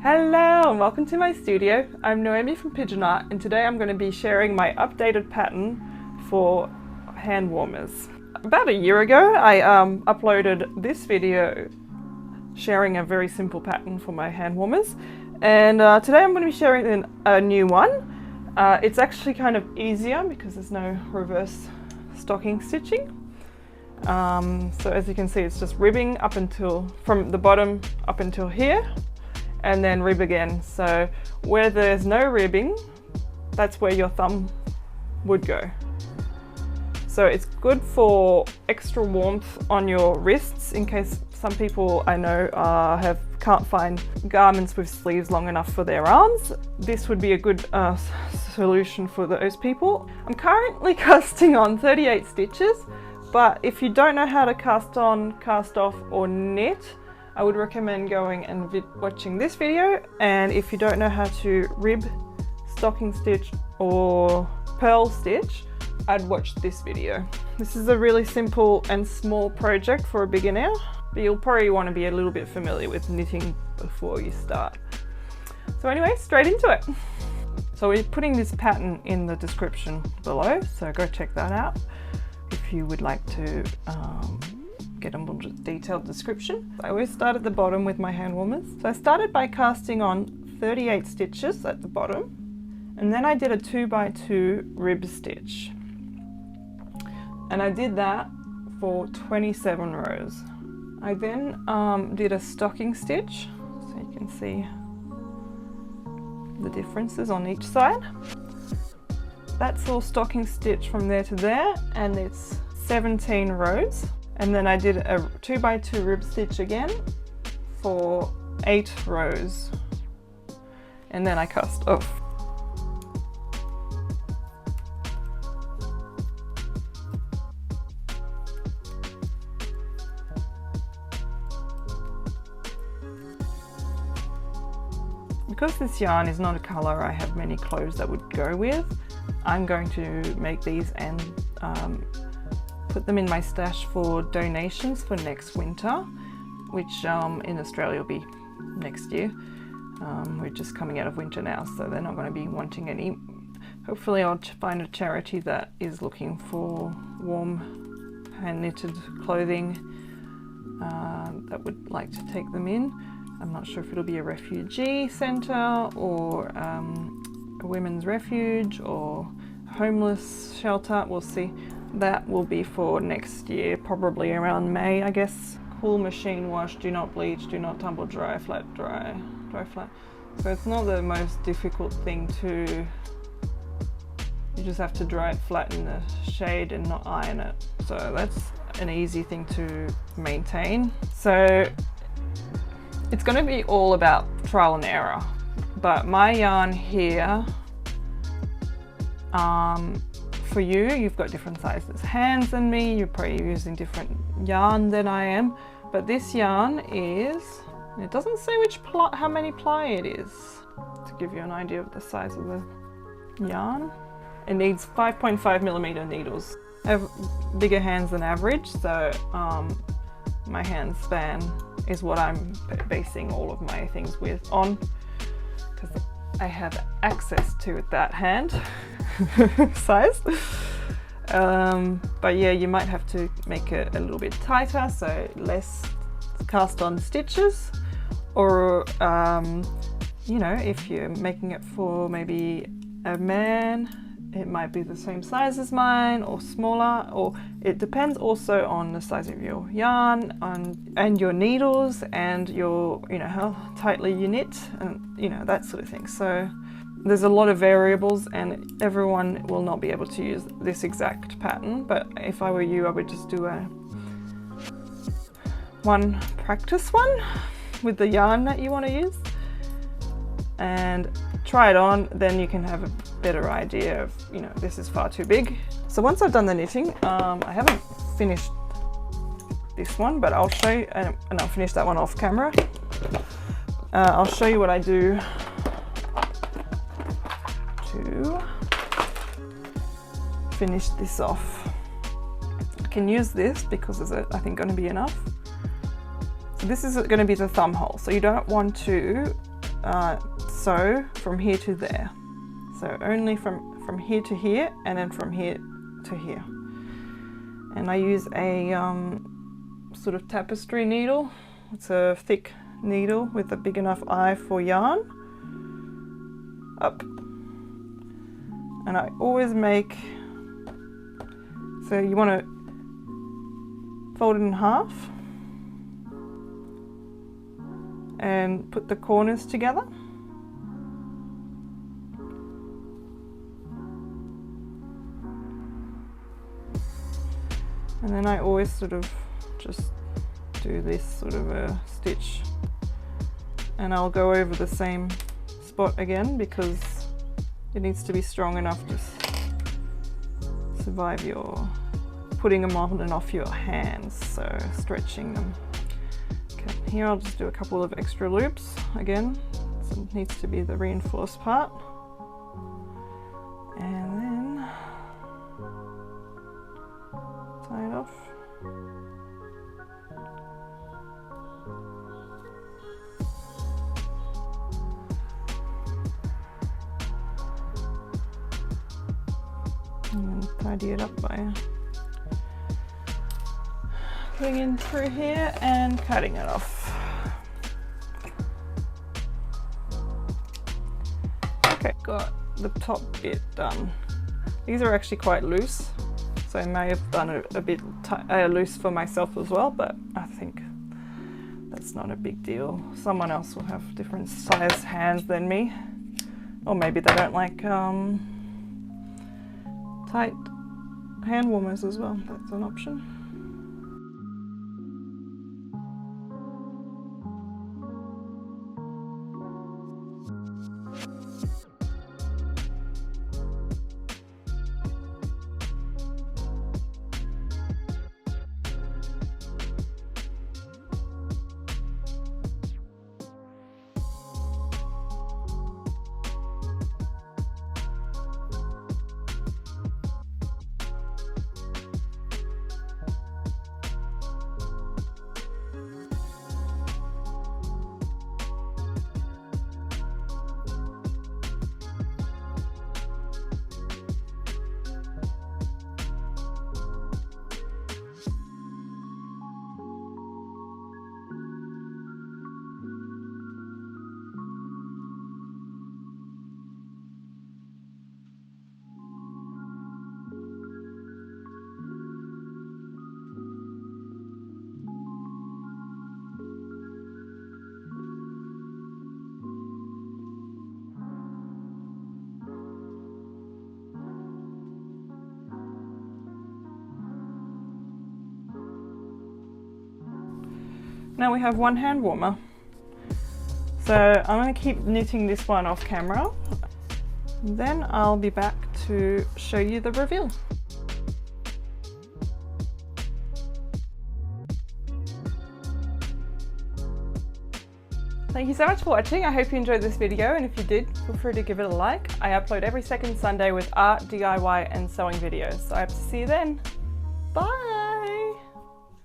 Hello and welcome to my studio. I'm Noemi from Pigeon Art and today I'm going to be sharing my updated pattern for hand warmers. About a year ago I uploaded this video sharing a very simple pattern for my hand warmers, and today I'm going to be sharing a new one. It's actually kind of easier because there's no reverse stocking stitching. So as you can see, it's just ribbing up until from the bottom up until here, and then rib again. So where there's no ribbing, that's where your thumb would go. So it's good for extra warmth on your wrists in case some people I know can't find garments with sleeves long enough for their arms. This would be a good solution for those people. I'm currently casting on 38 stitches, but if you don't know how to cast on, cast off or knit, I would recommend going and watching this video. And if you don't know how to rib, stocking stitch or purl stitch, I'd watch this video. This is a really simple and small project for a beginner, but you'll probably want to be a little bit familiar with knitting before you start. So anyway, straight into it. So we're putting this pattern in the description below, so go check that out if you would like to get a more detailed description. I always start at the bottom with my hand warmers. So I started by casting on 38 stitches at the bottom, and then I did a 2x2 rib stitch. And I did that for 27 rows. I then did a stocking stitch, so you can see the differences on each side. That's all stocking stitch from there to there, and it's 17 rows. And then I did a 2x2 rib stitch again for 8 rows, and then I cast off. Because this yarn is not a colour I have many clothes that would go with, I'm going to make these and put them in my stash for donations for next winter, which in Australia will be next year. We're just coming out of winter now, so they're not going to be wanting any. Hopefully I'll find a charity that is looking for warm hand knitted clothing that would like to take them in. I'm not sure if it'll be a refugee centre or a women's refuge or homeless shelter. We'll see. That will be for next year, probably around May, I guess. Cool machine wash, do not bleach, do not tumble dry, flat dry, dry flat. So it's not the most difficult thing to, you just have to dry it flat in the shade and not iron it. So that's an easy thing to maintain. So it's going to be all about trial and error, but my yarn here, for you, you've got different sizes hands than me, you're probably using different yarn than I am, but this yarn is, it doesn't say how many ply it is, to give you an idea of the size of the yarn. It needs 5.5mm needles. I have bigger hands than average, so my hand span is what I'm basing all of my things on, because I have access to that hand size. But yeah, you might have to make it a little bit tighter, so less cast on stitches, or you know, if you're making it for maybe a man, it might be the same size as mine or smaller, or it depends also on the size of your yarn and your needles and your, you know, how tightly you knit and, you know, that sort of thing. So there's a lot of variables and everyone will not be able to use this exact pattern, but if I were you, I would just do one practice one with the yarn that you want to use and try it on, then you can have a better idea of, you know, this is far too big. So once I've done the knitting, I haven't finished this one, but I'll show you, and I'll finish that one off camera. I'll show you what I do to finish this off. I can use this because there's I think going to be enough. So this is going to be the thumb hole, so you don't want to sew from here to there. So only from here to here, and then from here to here. And I use a sort of tapestry needle. It's a thick needle with a big enough eye for yarn. Up. And I always make, so you want to fold it in half and put the corners together. And then I always sort of just do this sort of a stitch, and I'll go over the same spot again because it needs to be strong enough to survive your putting them on and off your hands, so stretching them. Okay, here I'll just do a couple of extra loops again, so it needs to be the reinforced part. And then tie it off. And then tidy it up by putting in through here and cutting it off. Okay, got the top bit done. These are actually quite loose, so I may have done it a bit loose for myself as well, but I think that's not a big deal. Someone else will have different size hands than me, or maybe they don't like tight hand warmers as well. That's an option. Now we have one hand warmer. So I'm going to keep knitting this one off camera. Then I'll be back to show you the reveal. Thank you so much for watching. I hope you enjoyed this video, and if you did, feel free to give it a like. I upload every second Sunday with art, DIY and sewing videos. So I hope to see you then. Bye!